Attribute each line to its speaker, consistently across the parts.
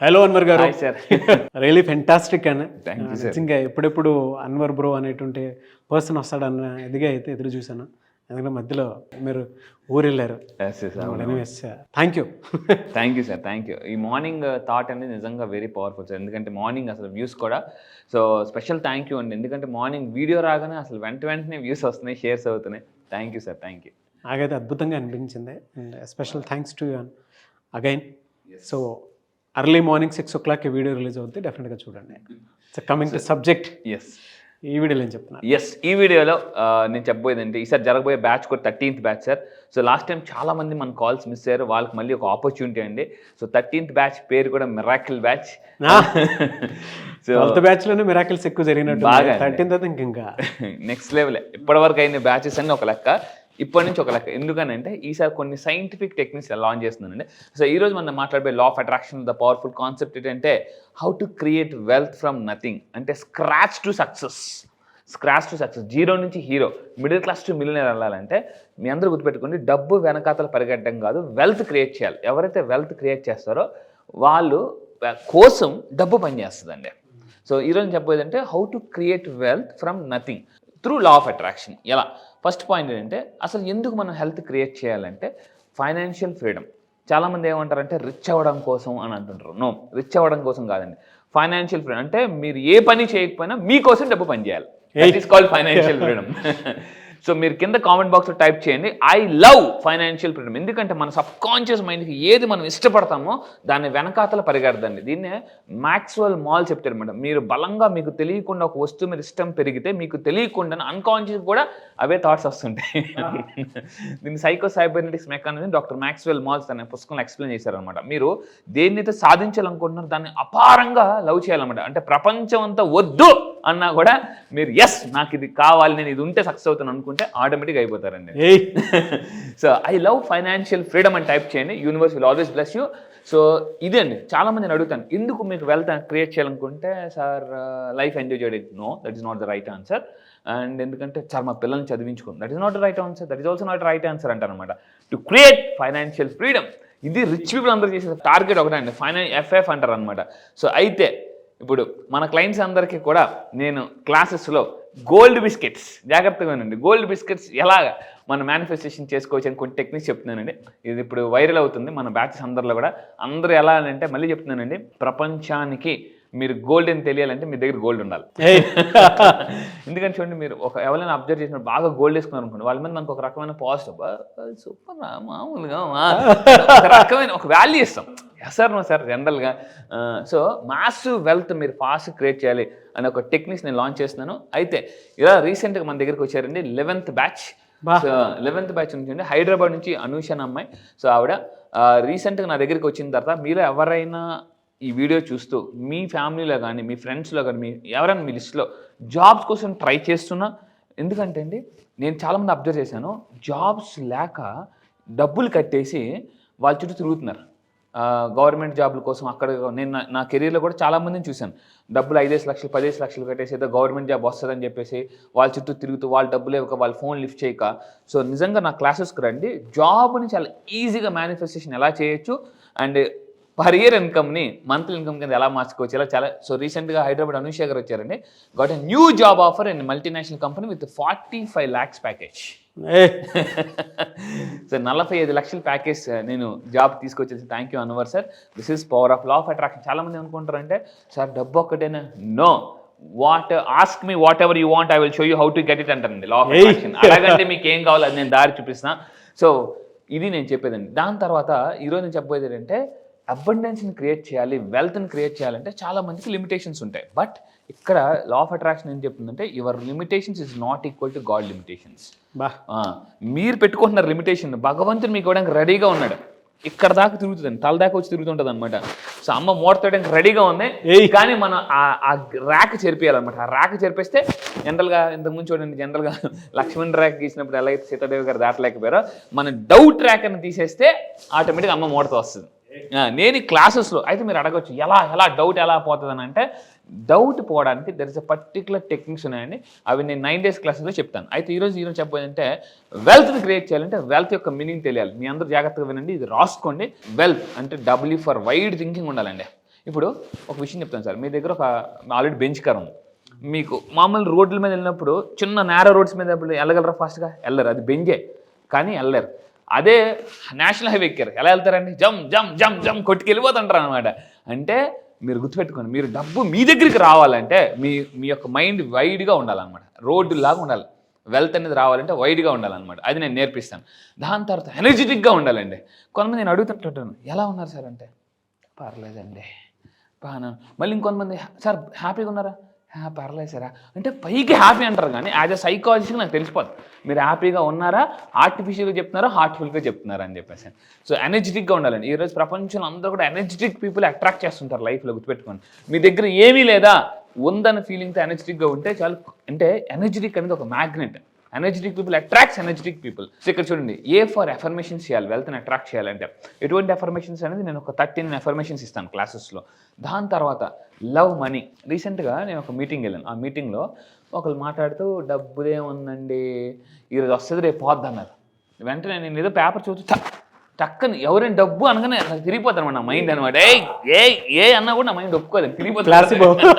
Speaker 1: Hello Anwar గారు.
Speaker 2: Hi sir.
Speaker 1: Really fantastic and
Speaker 2: thank you sir.
Speaker 1: నిజంగా ఎప్పుడెప్పుడు అన్వర్ బ్రో అనేటువంటి పర్సన్ వస్తాడన్న ఇదిగా అయితే ఎదురు చూశాను. ఎందుకంటే మధ్యలో మీరు ఊరు వెళ్ళారు. Thank you.
Speaker 2: Thank you sir, thank you. ఈ మార్నింగ్ థాట్ అనేది నిజంగా వెరీ పవర్ఫుల్ సార్. ఎందుకంటే మార్నింగ్ అసలు వ్యూస్ కూడా సో స్పెషల్ థ్యాంక్ యూ అండి. ఎందుకంటే మార్నింగ్ వీడియో రాగానే అసలు వెంటనే వ్యూస్ వస్తున్నాయి, షేర్స్ అవుతున్నాయి. Thank you sir, thank you.
Speaker 1: నాకైతే అద్భుతంగా అనిపించింది and special thanks to you again. So early morning 6 o'clock video release అవుతుంది, డెఫినెట్గా చూడండి. So coming to subject,
Speaker 2: yes,
Speaker 1: ఈ వీడియోలో ఏం చెప్తున్నారు?
Speaker 2: ఎస్, ఈ వీడియోలో నేను చెప్పబోయేదంటే ఈసారి జరగబోయే బ్యాచ్ కూడా 13th batch sir. So last time చాలా మంది మన కాల్స్ మిస్ అయ్యారు, వాళ్ళకి మళ్ళీ ఒక ఆపర్చునిటీ అండి. సో 13th బ్యాచ్ పేరు కూడా మిరాకిల్ బ్యాచ్.
Speaker 1: సో 12th బ్యాచ్లోనే మిరాకిల్స్ ఎక్కువ జరిగినట్టు,
Speaker 2: బాగా
Speaker 1: 13th అయితే ఇంకా
Speaker 2: నెక్స్ట్ లెవెల్. ఇప్పటివరకు అయిన బ్యాచెస్ అన్ని ఒక లెక్క, ఇప్పటి నుంచి ఒక లెక్క. ఎందుకనంటే ఈసారి కొన్ని సైంటిఫిక్ టెక్నిక్స్ లాంచ్ చేస్తున్నానండి. సో ఈరోజు మనం మాట్లాడే law of attraction the powerful concept ఏంటంటే how to create wealth from nothing. అంటే స్క్రాచ్ టు సక్సెస్, జీరో నుంచి hero, middle class to millionaire వెళ్ళాలంటే మీ అందరూ గుర్తుపెట్టుకోండి, డబ్బు వెనకాతలు పరిగెట్టడం కాదు, వెల్త్ క్రియేట్ చేయాలి. ఎవరైతే వెల్త్ క్రియేట్ చేస్తారో వాళ్ళు కోసం డబ్బు పనిచేస్తుందండి. సో ఈరోజు చెప్పేదంటే how to create wealth from nothing through law of attraction. ఎలా? ఫస్ట్ పాయింట్ ఏంటంటే అసలు ఎందుకు మనం హెల్త్ క్రియేట్ చేయాలంటే ఫైనాన్షియల్ ఫ్రీడమ్. చాలామంది ఏమంటారంటే రిచ్ అవ్వడం కోసం అని అంటుంటారు. నో, రిచ్ అవ్వడం కోసం కాదండి. ఫైనాన్షియల్ ఫ్రీడమ్ అంటే మీరు ఏ పని చేయకపోయినా మీకోసం డబ్బు పని చేయాలి. It is called financial freedom. So మీరు కింద కామెంట్ బాక్స్లో టైప్ చేయండి ఐ లవ్ ఫైనాన్షియల్ ఫ్రీడమ్. ఎందుకంటే మన సబ్ కాన్షియస్ మైండ్కి ఏది మనం ఇష్టపడతామో దాన్ని వెనకాతల పరిగెడదండి. దీన్నే మ్యాక్స్వెల్ మాల్ చెప్తారు మేడం. మీరు బలంగా మీకు తెలియకుండా ఒక వస్తువు మీద ఇష్టం పెరిగితే మీకు తెలియకుండా అన్కాన్షియస్ కూడా అవే థాట్స్ వస్తుంటాయి. దీన్ని psycho cybernetics mechanism doctor Maxwell malls అనే పుస్తకంలో ఎక్స్ప్లెయిన్ చేశారనమాట. మీరు దేన్నైతే సాధించాలనుకుంటున్నారో దాన్ని అపారంగా లవ్ చేయాలన్నమాట. అంటే ప్రపంచం అంతా వద్దు అన్నా కూడా మీరు ఎస్ నాకు ఇది కావాలి, నేను ఇది ఉంటే సక్సెస్ అవుతాను అనుకుంటే ఆటోమేటిక్గా అయిపోతారండి. So I love financial freedom అని టైప్ చేయండి, universe will always bless you. So ఇదే అండి, చాలా మందిని అడుగుతాను ఎందుకు మీకు వెల్త్ క్రియేట్ చేయాలనుకుంటే సార్ లైఫ్ ఎంజాయ్ చేయడం. No, that is not the right answer. And ఎందుకంటే సార్ మా పిల్లల్ని చదివించుకోండి, that is not the right answer. That is also not right answer అంటారనమాట. టు క్రియేట్ ఫైనాన్షియల్ ఫ్రీడమ్, ఇది రిచ్ పీపుల్ అందరూ చేసే టార్గెట్ ఒకటే అండి, FF అంటారు అనమాట. సో అయితే ఇప్పుడు మన క్లయింట్స్ అందరికీ కూడా నేను క్లాసెస్లో గోల్డ్ బిస్కెట్స్, జాగ్రత్తగా వినండి, గోల్డ్ బిస్కెట్స్ ఎలాగ మనం మేనిఫెస్టేషన్ చేసుకోవచ్చు అని కొన్ని టెక్నిక్స్ చెప్తున్నానండి. ఇది ఇప్పుడు వైరల్ అవుతుంది మన బ్యాచెస్ అందరిలో కూడా. అందరూ ఎలా అంటే మళ్ళీ చెప్తున్నానండి, ప్రపంచానికి మీరు గోల్డ్ అని తెలియాలంటే మీ దగ్గర గోల్డ్ ఉండాలి. ఎందుకంటే చూడండి, మీరు ఎవరైనా అబ్జర్వ్ చేసినప్పుడు బాగా గోల్డ్ వేసుకున్నారు అనుకోండి, వాళ్ళ మీద మనకు ఒక రకమైన పాజిటివ్, సూపర్ మామూలుగా ఒక రకమైన ఒక వాల్యూ ఇస్తాం. సార్ నో సార్ జనరల్గా. సో మాసివ్ వెల్త్ మీరు ఫాస్ట్ క్రియేట్ చేయాలి అనే ఒక టెక్నిక్స్ నేను లాంచ్ చేస్తున్నాను. అయితే ఇలా రీసెంట్గా మన దగ్గరికి వచ్చారండి 11th batch. So 11th batch నుంచి హైదరాబాద్ నుంచి అనూష అనే అమ్మాయి. సో ఆవిడ రీసెంట్గా నా దగ్గరికి వచ్చిన తర్వాత మీరు ఎవరైనా ఈ వీడియో చూస్తూ మీ ఫ్యామిలీలో కానీ మీ ఫ్రెండ్స్లో కానీ మీ ఎవరైనా మీ లిస్ట్లో జాబ్స్ కోసం ట్రై చేస్తున్నా, ఎందుకంటే అండి నేను చాలామంది అబ్జర్వ్ చేశాను, జాబ్స్ లేక డబ్బులు కట్టేసి వాళ్ళ చుట్టూ తిరుగుతున్నారు గవర్నమెంట్ జాబుల కోసం. అక్కడ నేను నా కెరీర్లో కూడా చాలామందిని చూశాను, డబ్బులు 5 లక్షలు 10 లక్షలు కట్టేసి ఏదో గవర్నమెంట్ జాబ్ వస్తుందని చెప్పేసి వాళ్ళ చుట్టూ తిరుగుతూ వాళ్ళ డబ్బులే ఒక వాళ్ళ ఫోన్ లిఫ్ట్ చేయక. సో నిజంగా నా క్లాసెస్కి రండి, జాబ్ని చాలా ఈజీగా మేనిఫెస్టేషన్ ఎలా చేయొచ్చు అండ్ పర్ ఇయర్ ఇన్కమ్ని మంత్లీ ఇన్కమ్ కింద ఎలా మార్చుకోవచ్చు ఇలా చాలా. సో రీసెంట్గా హైదరాబాద్ అనూష గారు వచ్చారండి, got a new job offer in multinational company with 45 lakhs package. So 45 లక్షల ప్యాకేజ్ నేను జాబ్ తీసుకొచ్చేసి. Thank you Anwar sir, this is power of law of attraction. చాలా మంది అనుకుంటారంటే సార్ డబ్బు ఒక్కటేనా? No, ask me whatever you want, I will show you how to get it అంటారండి law of attraction. అలాగంటే మీకు ఏం కావాలి అది నేను దారి చూపిస్తున్నా. సో ఇది నేను చెప్పేదండి. దాని తర్వాత ఈరోజు నేను చెప్పేది ఏంటంటే అబండెన్స్ని క్రియేట్ చేయాలి, వెల్త్ని క్రియేట్ చేయాలంటే చాలా మందికి లిమిటేషన్స్ ఉంటాయి. బట్ ఇక్కడ లా ఆఫ్ అట్రాక్షన్ ఏం చెప్తుందంటే your limitations is not equal to God limitations. మీరు పెట్టుకుంటున్న లిమిటేషన్ భగవంతుడు మీకు ఇవ్వడానికి రెడీగా ఉన్నాడు. ఇక్కడ దాకా తిరుగుతుందండి, తల దాకా వచ్చి తిరుగుతుంటుంది అనమాట. సో అమ్మ మోడతోయడానికి రెడీగా ఉంది, కానీ మనం ఆ ర్యాక్ చెరిపేయాలన్నమాట. ఆ ర్యాక్ చెరిపేస్తే జనరల్గా ఇంతకుముందు చూడండి, జనరల్గా లక్ష్మణ్ ర్యాక్ గీసినప్పుడు ఎలా అయితే సీతాదేవి గారు దాటలేకపోయారో, మన డౌట్ ర్యాక్ అని తీసేస్తే ఆటోమేటిక్గా అమ్మ మోడతో వస్తుంది. నేను ఈ క్లాసెస్లో అయితే మీరు అడగచ్చు ఎలా డౌట్ ఎలా పోతుంది అని అంటే, డౌట్ పోవడానికి there is a particular techniques ఉన్నాయండి. అవి నేను 9 days క్లాసెస్లో చెప్తాను. అయితే ఈరోజు చెప్పబోయేదంటే వెల్త్ని క్రియేట్ చేయాలంటే వెల్త్ యొక్క మీనింగ్ తెలియాలి. మీ అందరూ జాగ్రత్తగా వినండి, ఇది రాసుకోండి. వెల్త్ అంటే W ఫర్ వైడ్ థింకింగ్ ఉండాలండి. ఇప్పుడు ఒక విషయం చెప్తాను సార్, మీ దగ్గర ఒక ఆల్రెడీ బెంచ్ కార్ ఉంది. మీకు మామూలు రోడ్ల మీద వెళ్ళినప్పుడు చిన్న నేరో రోడ్స్ మీద వెళ్ళగలరా ఫాస్ట్గా? వెళ్ళరు, అది బెంజే కానీ వెళ్ళరు. అదే నేషనల్ హైవే ఎక్కారు ఎలా వెళ్తారండి? జమ్ జమ్ జమ్ జమ్ కొట్టుకెళ్ళిపోతుంటారు అనమాట. అంటే మీరు గుర్తుపెట్టుకోండి, మీరు డబ్బు మీ దగ్గరికి రావాలంటే మీ యొక్క మైండ్ వైడ్గా ఉండాలన్నమాట, రోడ్డులాగా ఉండాలి. వెల్త్ అనేది రావాలంటే వైడ్గా ఉండాలన్నమాట. అది నేను నేర్పిస్తాను. దాని తర్వాత ఎనర్జెటిక్గా ఉండాలండి. కొంతమంది నేను అడుగుతుంటాను, ఎలా ఉన్నారు సార్ అంటే, పర్లేదండి బాగా. మళ్ళీ ఇంకొంతమంది, సార్ హ్యాపీగా ఉన్నారా? పర్లేదు సారా అంటే పైకి హ్యాపీ అంటారు, కానీ యాజ్ అ సైకాలజిస్ట్గా నాకు తెలిసిపోతుంది మీరు హ్యాపీగా ఉన్నారా, ఆర్టిఫిషియల్గా చెప్తున్నారా, హార్ట్ఫుల్గా చెప్తున్నారా అని చెప్పేసి. సో ఎనర్జెటిక్గా ఉండాలండి. ఈరోజు ప్రపంచంలో అందరూ కూడా ఎనర్జెటిక్ పీపుల్ అట్రాక్ట్ చేస్తుంటారు లైఫ్లో, గుర్తుపెట్టుకోండి. మీ దగ్గర ఏమీ లేదా ఉందన్న ఫీలింగ్తో ఎనర్జెటిక్గా ఉంటే చాలు. అంటే ఎనర్జెటిక్ అనేది ఒక magnet. Energetic people attracts energetic people. So ఇక్కడ చూడండి, ఏ ఫర్ ఎఫర్మేషన్స్ చేయాలి వెల్త్ని అట్రాక్ట్ చేయాలంటే. ఎటువంటి ఎఫర్మేషన్స్ అనేది నేను ఒక 13 ఎఫర్మేషన్స్ ఇస్తాను క్లాసెస్లో. దాని తర్వాత లవ్ మనీ. రీసెంట్గా నేను ఒక మీటింగ్ వెళ్ళాను. ఆ మీటింగ్లో ఒకరు మాట్లాడుతూ డబ్బుదే ఉందండి, ఈరోజు వస్తుంది రేపు పోద్ది అన్నారు. వెంటనే నేను ఏదో పేపర్ చూస్తూ టక్కని ఎవరైనా డబ్బు అనగానే నాకు తిరిగిపోతాను నా మైండ్ అనమాట. ఏ అన్నా కూడా నా మైండ్ ఒప్పుకోలేదు, తిరిగిపోతుంది.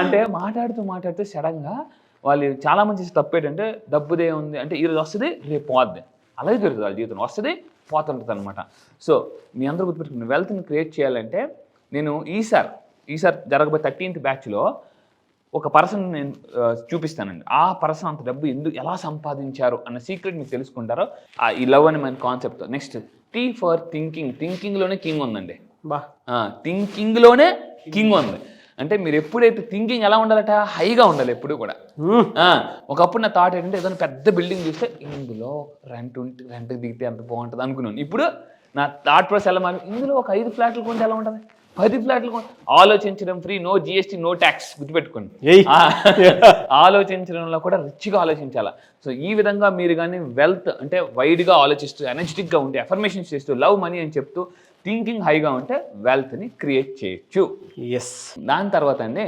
Speaker 2: అంటే మాట్లాడుతూ సడన్గా వాళ్ళు చాలామంది చేసే తప్పు ఏంటంటే, డబ్బుదే ఉంది అంటే ఈరోజు వస్తుంది రేపు పోద్ది, అలాగే జరుగుతుంది వాళ్ళ జీవితం, వస్తుంది పోతుంటుంది అనమాట. సో మీ అందరూ గుర్తుపెట్టుకుని వెల్త్ని క్రియేట్ చేయాలంటే, నేను ఈసారి జరగబోయే 13th బ్యాచ్లో ఒక పర్సన్ నేను చూపిస్తానండి. ఆ పర్సన్ అంత డబ్బు ఎలా సంపాదించారు అన్న సీక్రెట్ మీకు తెలుసుకుంటారో ఈ లవ్ అని మన concept. Next T for thinking. థింకింగ్లోనే కింగ్ ఉందండి. థింకింగ్లోనే కింగ్ ఉంది. అంటే మీరు ఎప్పుడైతే థింకింగ్ ఎలా ఉండాలట, హైగా ఉండాలి ఎప్పుడు కూడా. ఒకప్పుడు నా థాట్ ఏంటంటే, ఏదైనా పెద్ద బిల్డింగ్ చూస్తే ఇందులో రెంట్కి దిగితే ఎంత బాగుంటుంది అనుకున్నాను. ఇప్పుడు నా థాట్ ప్రాసెస్ ఎలా మారి, ఇందులో ఒక 5 ఫ్లాట్లు కొంటే ఎలా ఉంటుంది, 10 ఫ్లాట్లు కొంటే. ఆలోచించడం free, no GST, no tax. గుర్తుపెట్టుకోండి, ఆలోచించడంలో కూడా రిచ్గా ఆలోచించాలా. సో ఈ విధంగా మీరు కానీ వెల్త్ అంటే వైడ్గా ఆలోచిస్తూ, ఎనర్జెటిక్గా ఉంటే, ఎఫర్మేషన్స్ చేస్తూ, లవ్ మనీ అని చెప్తూ, థింకింగ్ హైగా ఉంటే వెల్త్ని క్రియేట్ చేయొచ్చు.
Speaker 1: ఎస్.
Speaker 2: దాని తర్వాత అండి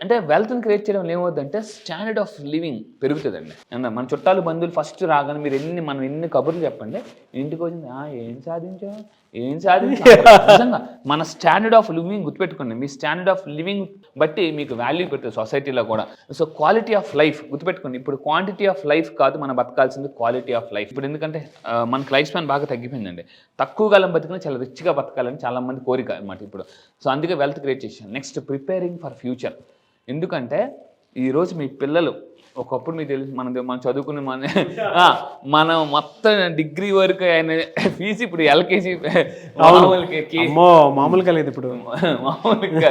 Speaker 2: అంటే వెల్త్ని క్రియేట్ చేయడం ఏమవుతుందంటే, స్టాండర్డ్ ఆఫ్ లివింగ్ పెరుగుతుందండి. మన చుట్టాలు బంధువులు ఫస్ట్ రాగానే మీరు మనం ఎన్ని కబుర్లు చెప్పండి, ఇంటికి వచ్చింది ఏం సాధించా నిజంగా మన స్టాండర్డ్ ఆఫ్ లివింగ్ గుర్తుపెట్టుకోండి. మీ స్టాండర్డ్ ఆఫ్ లివింగ్ బట్టి మీకు వాల్యూ పెడుతుంది సొసైటీలో కూడా. సో క్వాలిటీ ఆఫ్ లైఫ్ గుర్తుపెట్టుకోండి. ఇప్పుడు క్వాంటిటీ ఆఫ్ లైఫ్ కాదు మనం బతకాల్సింది, క్వాలిటీ ఆఫ్ లైఫ్. ఇప్పుడు ఎందుకంటే మనకి లైఫ్ స్పాన్ బాగా తగ్గిపోయిందండి. తక్కువ కాలం బతికినా చాలా రిచ్గా బతకాలని చాలా మంది కోరిక అన్నమాట ఇప్పుడు. సో అందుకే వెల్త్ క్రియేట్ చేశాను. Next preparing for future. ఎందుకంటే ఈరోజు మీ పిల్లలు, ఒకప్పుడు మీకు తెలుసు మనం చదువుకునే మనం మొత్తం డిగ్రీ వరకు ఆయన ఫీజు ఇప్పుడు LKG
Speaker 1: మామూలుగా లేదు ఇప్పుడు,
Speaker 2: మామూలుగా.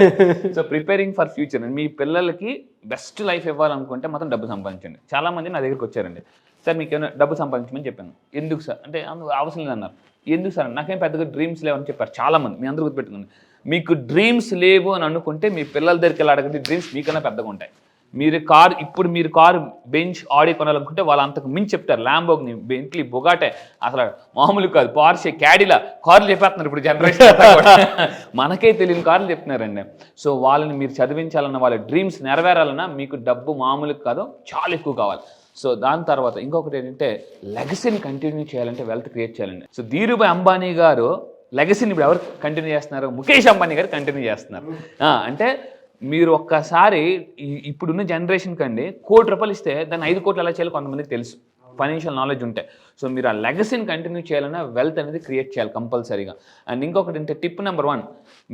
Speaker 2: So preparing for future. మీ పిల్లలకి బెస్ట్ లైఫ్ ఇవ్వాలనుకుంటే మాత్రం డబ్బు సంపాదించండి. చాలామంది నా దగ్గరికి వచ్చారండి, సార్ మీకు ఏమైనా డబ్బు సంపాదించమని చెప్పాను. ఎందుకు సార్ అంటే అవసరం లేదన్నారు. ఎందుకు సార్? నాకేం పెద్దగా డ్రీమ్స్ లేవని చెప్పారు చాలామంది. మీ అందరూ గుర్తుపెట్టుకోండి, మీకు డ్రీమ్స్ లేవు అని అనుకుంటే మీ పిల్లల దగ్గరికి వెళ్ళి అడగండి, డ్రీమ్స్ మీకన్నా పెద్దగా ఉంటాయి. మీరు కారు బెంచ్ ఆడి కొనాలనుకుంటే వాళ్ళు అంతకు మించి చెప్తారు. ల్యాంబోర్గిని, బెంట్లీ, బొగాటే, అసలు మామూలు కాదు, పోర్షే, క్యాడిలా కార్లు చెప్పేస్తున్నారు ఇప్పుడు జనరేషన్. మనకే తెలియని కార్లు చెప్తున్నారండి. సో వాళ్ళని మీరు చదివించాలన్న, వాళ్ళ డ్రీమ్స్ నెరవేరాలన్నా మీకు డబ్బు మామూలు కాదు, చాలా ఎక్కువ కావాలి. సో దాని తర్వాత ఇంకొకటి ఏంటంటే, లెగసీని కంటిన్యూ చేయాలంటే వెల్త్ క్రియేట్ చేయాలండి. సో ధీరుభాయ్ అంబానీ గారు లెగసీని ఇప్పుడు ఎవరు కంటిన్యూ చేస్తున్నారు? ముఖేష్ అంబానీ గారు కంటిన్యూ చేస్తున్నారు. అంటే మీరు ఒక్కసారి ఇప్పుడున్న జనరేషన్ కండి ₹1 కోటి ఇస్తే దాన్ని 5 కోట్లు ఎలా చేయాలో కొంతమందికి తెలుసు, ఫైనాన్షియల్ నాలెడ్జ్ ఉంటే. సో మీరు ఆ లెగసీని కంటిన్యూ చేయాలన్నా వెల్త్ అనేది క్రియేట్ చేయాలి కంపల్సరీగా. అండ్ ఇంకొకటి అంటే టిప్ నెంబర్ 1,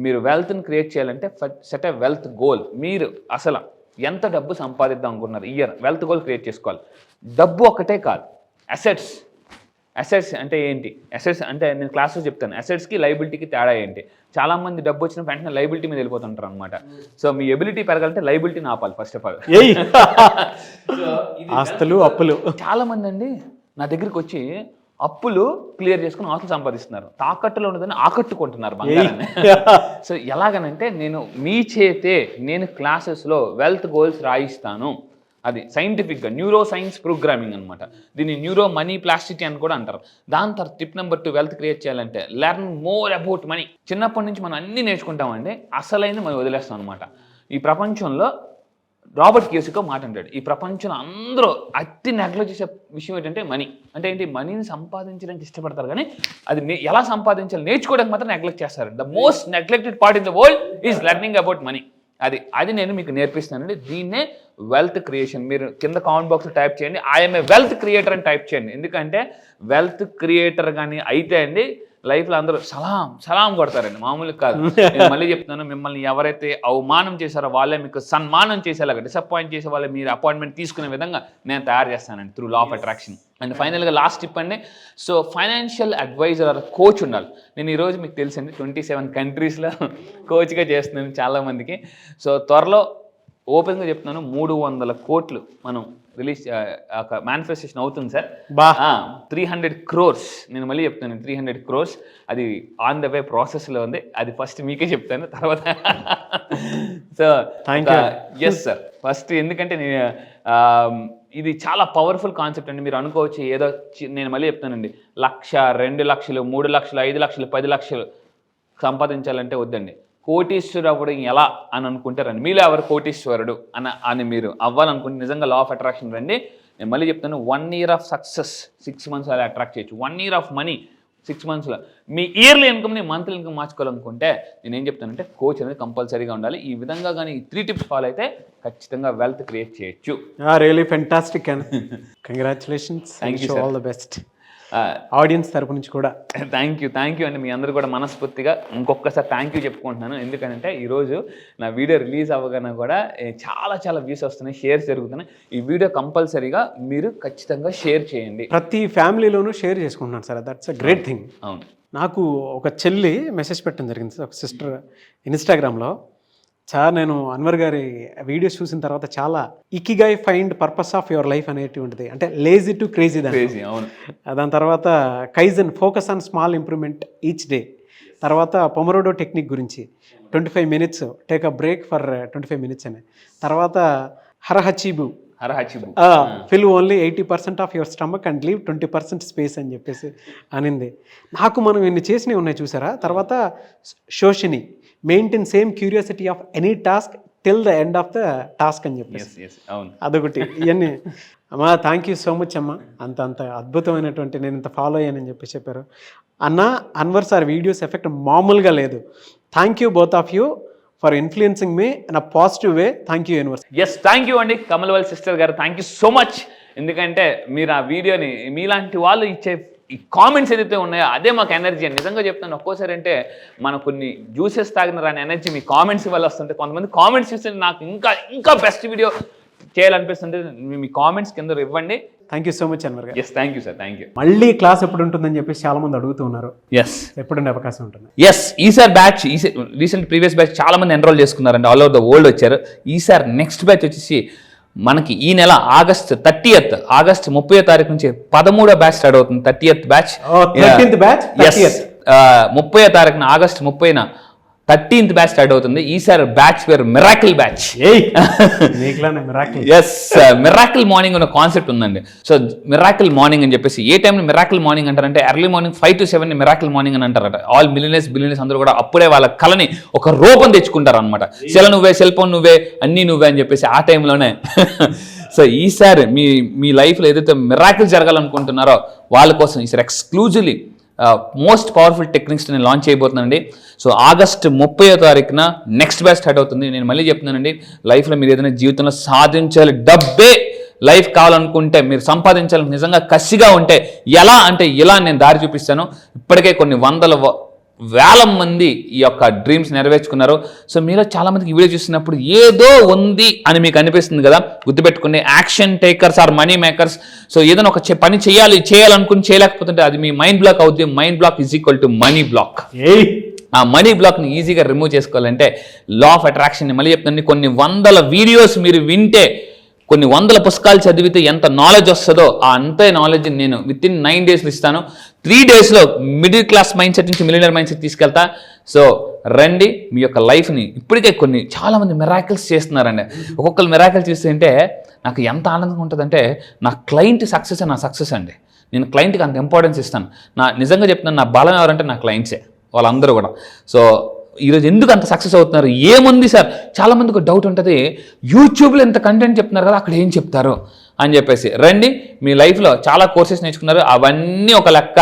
Speaker 2: మీరు వెల్త్ని క్రియేట్ చేయాలంటే సెట్ ఎ వెల్త్ గోల్. మీరు అసలు ఎంత డబ్బు సంపాదిద్దాం అనుకున్నారు ఇయర్, వెల్త్ గోల్ క్రియేట్ చేసుకోవాలి. డబ్బు ఒక్కటే కాదు, అసెట్స్ అంటే ఏంటి? అసెట్స్ అంటే నేను క్లాస్లో చెప్తాను, అసెట్స్కి లైబిలిటీకి తేడా ఏంటి. చాలామంది డబ్బు వచ్చిన వెంటనే లైబిలిటీ మీద వెళ్ళిపోతుంటారు అనమాట. సో మీ ఎబిలిటీ పెరగాలంటే లైబిలిటీని ఆపాలి ఫస్ట్ ఆఫ్ ఆల్.
Speaker 1: ఆస్తులు అప్పులు.
Speaker 2: చాలామంది అండి నా దగ్గరికి వచ్చి అప్పులు క్లియర్ చేసుకుని ఆస్తులు సంపాదిస్తున్నారు, తాకట్టులో ఉన్నదని ఆకట్టుకుంటున్నారు బంగారాన్ని. సో ఎలాగనంటే, మీ చేతే నేను క్లాసెస్లో వెల్త్ గోల్స్ రాయిస్తాను. అది సైంటిఫిక్గా న్యూరో సైన్స్ ప్రోగ్రామింగ్ అనమాట. దీన్ని న్యూరో మనీ ప్లాస్టిసిటీ అని కూడా అంటారు. దాని తర్వాత టిప్ నెంబర్ 2, వెల్త్ క్రియేట్ చేయాలంటే లెర్న్ మోర్ అబౌట్ మనీ. చిన్నప్పటి నుంచి మనం అన్నీ నేర్చుకుంటామండి, అసలైన మనం వదిలేస్తాం అనమాట. ఈ ప్రపంచంలో రాబర్ట్ కియోసాకి మాట అంటాడు, ఈ ప్రపంచంలో అందరూ అతి నెగ్లెక్ట్ చేసే విషయం ఏంటంటే మనీ. అంటే ఏంటి, మనీని సంపాదించడానికి ఇష్టపడతారు కానీ అది ఎలా సంపాదించాలి నేర్చుకోవడానికి మాత్రం నెగ్లెక్ట్ చేస్తారు. The most neglected part in the world is learning about money. అది నేను మీకు నేర్పిస్తానండి. దీన్నే వెల్త్ క్రియేషన్. మీరు కింద కామెంట్ బాక్స్లో టైప్ చేయండి, ఐఎమ్ ఏ వెల్త్ క్రియేటర్ అని టైప్ చేయండి. ఎందుకంటే వెల్త్ క్రియేటర్ కానీ అయితే అండి లైఫ్లో అందరూ సలాం కొడతారండి, మామూలుగా కాదు. నేను మళ్ళీ చెప్తున్నాను, మిమ్మల్ని ఎవరైతే అవమానం చేశారో వాళ్ళే మీకు సన్మానం చేసేలాగా, డిసప్పాయింట్ చేసే వాళ్ళే మీరు అపాయింట్మెంట్ తీసుకునే విధంగా నేను తయారు చేస్తానండి through law of attraction. And ఫైనల్గా లాస్ట్ టిప్ అండి, so financial adviser or coach ఉండాలి. నేను ఈరోజు మీకు తెలుసండి 27 కంట్రీస్లో కోచ్గా చేస్తున్నాను చాలామందికి. సో త్వరలో ఓపెన్గా చెప్తున్నాను 300 కోట్లు మనం రిలీజ్ మేనిఫెస్టేషన్ అవుతుంది సార్. 300 crores. నేను మళ్ళీ చెప్తాను 300 crores. అది ఆన్ ద వే ప్రాసెస్లో ఉంది. అది ఫస్ట్ మీకే చెప్తాను తర్వాత. సో ఎస్ సార్, ఫస్ట్ ఎందుకంటే ఇది చాలా పవర్ఫుల్ కాన్సెప్ట్ అండి. మీరు అనుకోవచ్చు ఏదో, నేను మళ్ళీ చెప్తానండి 1,00,000, 2,00,000, 3,00,000, 5,00,000, 10,00,000 సంపాదించాలంటే వద్దండి. కోటీశ్వరుడు అవ్వడం ఎలా అని అనుకుంటారండి. మీలో ఎవరు కోటీశ్వరుడు అని మీరు అవ్వాలనుకుంటే నిజంగా లా ఆఫ్ అట్రాక్షన్ రండి. నేను మళ్ళీ చెప్తాను 1 year ఆఫ్ సక్సెస్ 6 months అలా అట్రాక్ట్ చేయొచ్చు. 1 year ఆఫ్ మనీ 6 monthsలో. మీ ఇయర్లీ ఇన్కమ్ని మంత్లీ ఇన్కమ్ మార్చుకోవాలనుకుంటే నేనేం చెప్తానంటే కోచ్ అనేది కంపల్సరీగా ఉండాలి. ఈ విధంగా కానీ ఈ 3 tips ఫాలో అయితే ఖచ్చితంగా వెల్త్ క్రియేట్ చేయొచ్చు.
Speaker 1: Really fantastic and congratulations, all the best. Audience తరపు నుంచి కూడా
Speaker 2: థ్యాంక్ యూ అండి. మీ అందరూ కూడా మనస్ఫూర్తిగా ఇంకొకసారి థ్యాంక్ యూ చెప్పుకుంటున్నాను. ఎందుకంటే ఈరోజు నా వీడియో రిలీజ్ అవ్వగానే కూడా చాలా వ్యూస్ వస్తున్నాయి, షేర్స్ జరుగుతున్నాయి. ఈ వీడియో కంపల్సరీగా మీరు ఖచ్చితంగా షేర్ చేయండి.
Speaker 1: ప్రతి ఫ్యామిలీలోనూ షేర్ చేసుకుంటున్నాను sir, that's a great thing.
Speaker 2: అవును,
Speaker 1: నాకు ఒక చెల్లి మెసేజ్ పెట్టడం జరిగింది సార్, ఒక సిస్టర్ ఇన్స్టాగ్రామ్లో. సార్ నేను అన్వర్ గారి వీడియోస్ చూసిన తర్వాత చాలా ikigai find purpose of your life అనేటువంటిది, అంటే లేజీ టు క్రేజీ
Speaker 2: అవును.
Speaker 1: దాని తర్వాత kaizen focus on small improvement each day, తర్వాత పొమరోడో టెక్నిక్ గురించి 25 minutes take a break for 25 minutes అని, తర్వాత హరహచిబు fill only 80% of your stomach and leave 20% space అని చెప్పేసి అనింది. నాకు మనం ఇన్ని చేసినవి ఉన్నాయి చూసారా. తర్వాత శోషిని maintain same curiosity of any task till the end of the task అని చెప్పేసి అదొకటి. ఇవన్నీ అమ్మా థ్యాంక్ యూ సో మచ్ అమ్మా, అంత అద్భుతమైనటువంటి నేను ఇంత ఫాలో అయ్యానని చెప్పి చెప్పారు అన్న. అన్వర్ సార్ వీడియోస్ ఎఫెక్ట్ మామూలుగా లేదు. Thank you both of you for influencing మీ in a positive way. Thank you universe.
Speaker 2: Yes, thank you అండి కమల్వల్ సిస్టర్ గారు, థ్యాంక్ యూ సో మచ్. ఎందుకంటే మీరు ఆ వీడియోని మీలాంటి వాళ్ళు ఇచ్చే ఈ కామెంట్స్ ఏదైతే ఉన్నాయో అదే మాకు ఎనర్జీ అని నిజంగా చెప్తాను. ఒక్కోసారి అంటే మనం కొన్ని జ్యూసెస్ తాగిన రాని ఎనర్జీ మీ కామెంట్స్ వల్ల వస్తుంటే, కొంతమంది కామెంట్స్ చూస్తే నాకు ఇంకా బెస్ట్ వీడియో చేయాలనిపిస్తుంటే మీ కామెంట్స్ కింద ఇవ్వండి.
Speaker 1: Thank you so much Anwar గారు.
Speaker 2: Yes, thank you sir, thank you.
Speaker 1: మళ్ళీ క్లాస్ ఎప్పుడు ఉంటుందని చెప్పేసి చాలా మంది అడుగుతూ ఉన్నారు.
Speaker 2: ఎస్,
Speaker 1: ఎప్పుడుండే అవకాశం ఉంటుంది?
Speaker 2: ఎస్, ఈసారి బ్యాచ్ రీసెంట్ ప్రీవియస్ బ్యాచ్ చాలా మంది ఎన్రోల్ చేసుకున్నారండి, ఆల్ ఓవర్ ద వరల్డ్ వచ్చారు. ఈసారి నెక్స్ట్ బ్యాచ్ వచ్చేసి మనకి ఈ నెల ఆగస్ట్ 30వ తారీఖు నుంచి 13వ బ్యాచ్ స్టార్ట్ అవుతుంది. 30th బ్యాచ్, 30వ తారీఖున ఆగస్ట్ 30న 13th బ్యాచ్ స్టార్ట్ అవుతుంది. ఈసారి బ్యాచ్ పేరు miracle batch. Yes, miracle morning అనే కాన్సెప్ట్ ఉందండి. సో మిరాకిల్ మార్నింగ్ అని చెప్పేసి ఏ టైంలో మిరాకిల్ మార్నింగ్ అంటారంటే early morning 5 to 7 miracle morning అని అంటారట. ఆల్ బిలియనర్స్ అందరూ కూడా అప్పుడే వాళ్ళ కళని ఒక రూపం తెచ్చుకుంటారు అనమాట. సెల్ ఫోన్ నువ్వే, అన్నీ నువ్వే అని చెప్పేసి ఆ టైంలోనే. సో ఈసారి మీ లైఫ్లో ఏదైతే మిరాకిల్ జరగాలనుకుంటున్నారో వాళ్ళ కోసం ఈసారి ఎక్స్క్లూజివ్లీ మోస్ట్ పవర్ఫుల్ టెక్నిక్స్ నేను లాంచ్ చేయబోతున్నానండి. సో ఆగస్ట్ 30వ తారీఖున నెక్స్ట్ బ్యాచ్ స్టార్ట్ అవుతుంది. నేను మళ్ళీ చెప్తున్నానండి, లైఫ్లో మీరు ఏదైనా జీవితంలో సాధించాలి, డబ్బే లైఫ్ కావాలనుకుంటే, మీరు సంపాదించాలని నిజంగా కసిగా ఉంటే ఎలా అంటే ఇలా నేను దారి చూపిస్తాను. ఇప్పటికే కొన్ని వేల మంది ఈ యొక్క డ్రీమ్స్ నెరవేర్చుకున్నారు. సో మీలో చాలా మందికి వీడియో చూసినప్పుడు ఏదో ఉంది అని మీకు అనిపిస్తుంది కదా, గుర్తుపెట్టుకుని action takers are money makers. So ఏదైనా ఒక పని చేయాలనుకుని చేయలేకపోతుంటే అది మీ మైండ్ బ్లాక్ అవుతుంది. Mind block is equal to money block. ఆ మనీ బ్లాక్ని ఈజీగా రిమూవ్ చేసుకోవాలంటే లా ఆఫ్ అట్రాక్షన్ మళ్ళీ చెప్తాను. కొన్ని 100 వీడియోస్ మీరు వింటే, కొన్ని 100 పుస్తకాలు చదివితే ఎంత నాలెడ్జ్ వస్తుందో ఆ అంతే నాలెడ్జ్ నేను విత్ ఇన్ 9 days ఇస్తాను. 3 daysలో మిడిల్ క్లాస్ మైండ్ సెట్ నుంచి మిలియనర్ మైండ్ సెట్ తీసుకెళ్తా. సో రండి, మీ యొక్క లైఫ్ని ఇప్పటికే చాలామంది మిరాకిల్స్ చేస్తున్నారండి. ఒక్కొక్కరు మిరాకిల్ చేస్తుంటే నాకు ఎంత ఆనందంగా ఉంటుందంటే, నా క్లయింట్ సక్సెస్ నా సక్సెస్ అండి. నేను క్లయింట్కి అంత ఇంపార్టెన్స్ ఇస్తాను. నిజంగా చెప్తున్నాను, నా బలం ఎవరంటే నా క్లయింట్సే, వాళ్ళందరూ కూడా. సో ఈరోజు ఎందుకు అంత సక్సెస్ అవుతున్నారు, ఏముంది సార్, చాలా మందికి డౌట్ ఉంటుంది, యూట్యూబ్లో ఎంత కంటెంట్ చెప్తున్నారు కదా అక్కడ ఏం చెప్తారు అని చెప్పేసి. రండి, మీ లైఫ్లో చాలా కోర్సెస్ నేర్చుకున్నారు, అవన్నీ ఒక లెక్క,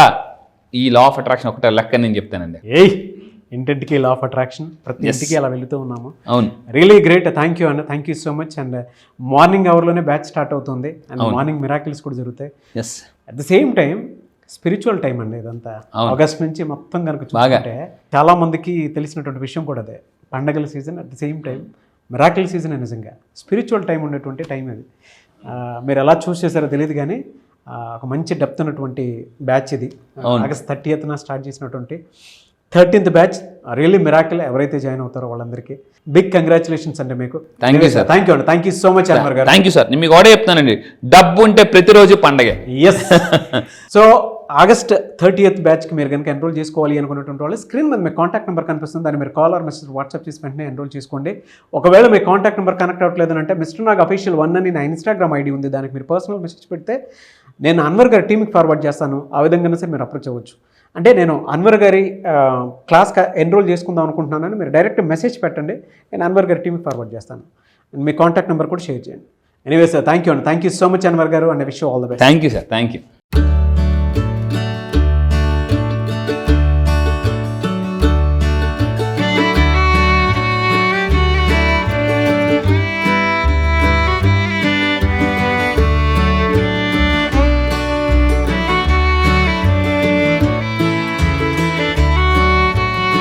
Speaker 2: ఈ లా ఆఫ్ అట్రాక్షన్ ఒకటే లెక్క నేను చెప్తానండి.
Speaker 1: ఇంటింటికి లా ఆఫ్ అట్రాక్షన్, ప్రతి ఇంటికి అలా వెళుతూ ఉన్నాము.
Speaker 2: అవును,
Speaker 1: రియలీ గ్రేట్. థ్యాంక్ యూ అన్న, thank you so much. And morning అవర్లోనే బ్యాచ్ స్టార్ట్ అవుతుంది అండ్ మార్నింగ్ మిరాకిల్స్ కూడా జరుగుతాయి.
Speaker 2: Yes,
Speaker 1: at the same time spiritual time అండి ఇదంతా. ఆగస్ట్ నుంచి మొత్తం కనుక చూసుకుంటే చాలా మందికి తెలిసినటువంటి విషయం కూడా అదే, పండగల season at the same time miracle season. నిజంగా స్పిరిచువల్ టైం ఉన్నటువంటి టైం అది. మీరు ఎలా చూస్ చేశారో తెలియదు కానీ ఒక మంచి డెప్త్ ఉన్నటువంటి బ్యాచ్ ఇది. ఆగస్ట్ 30th స్టార్ట్ చేసినటువంటి 13th బ్యాచ్. Really miracle. ఎవరైతే జాయిన్ అవుతారో వాళ్ళందరికీ బిగ్ కంగ్రాచులేషన్స్ అండి మీకు.
Speaker 2: Thank you sir.
Speaker 1: Thank you అండి, thank you so much Anwar గారు.
Speaker 2: Thank you sir. నేను మీకు కూడా చెప్తానండి, డబ్బు ఉంటే ప్రతిరోజు పండగే.
Speaker 1: ఎస్. సో ఆగస్ట్ 30th బ్యాచ్కి మీరు కనుక ఎన్రోల్ చేసుకోవాలి అనుకున్నటువంటి వాళ్ళు స్క్రీన్ మీద మీ కాంటాక్ట్ నెంబర్ కనిపిస్తుంది, దాన్ని మీరు కాల్ ఆర్ మెసేజ్ వాట్సాప్ చేసి వెంటనే ఎన్రోల్ చేసుకోండి. ఒకవేళ మీ కాంటాక్ట్ నెంబర్ కనెక్ట్ అవ్వట్లేదు అంటే మిస్టర్ నాగ్ అఫీషియల్ 1 అని నా ఇన్స్టాగ్రామ్ ఐడి ఉంది, దానికి మీరు పర్సనల్ మెసేజ్ పెడితే నేను అన్వర్ గారి టీమ్కి ఫార్వర్డ్ చేస్తాను. ఆ విధంగా సరే మీరు అప్రోచ్ అవ్వచ్చు. అంటే నేను అన్వర్ గారి క్లాస్ ఎన్రోల్ చేసుకుందాం అనుకుంటున్నానని మీరు డైరెక్ట్ మెసేజ్ పెట్టండి, నేను అన్వర్ గారి టీమ్కి ఫార్వర్డ్ చేస్తాను. మీ కాంటాక్ట్ నెంబర్ కూడా షేర్ చేయండి. ఎనీవే సార్, థ్యాంక్ యూ అండి, thank you so much Anwar గారు, and wish you all the best.
Speaker 2: Thank you sir. Thank you.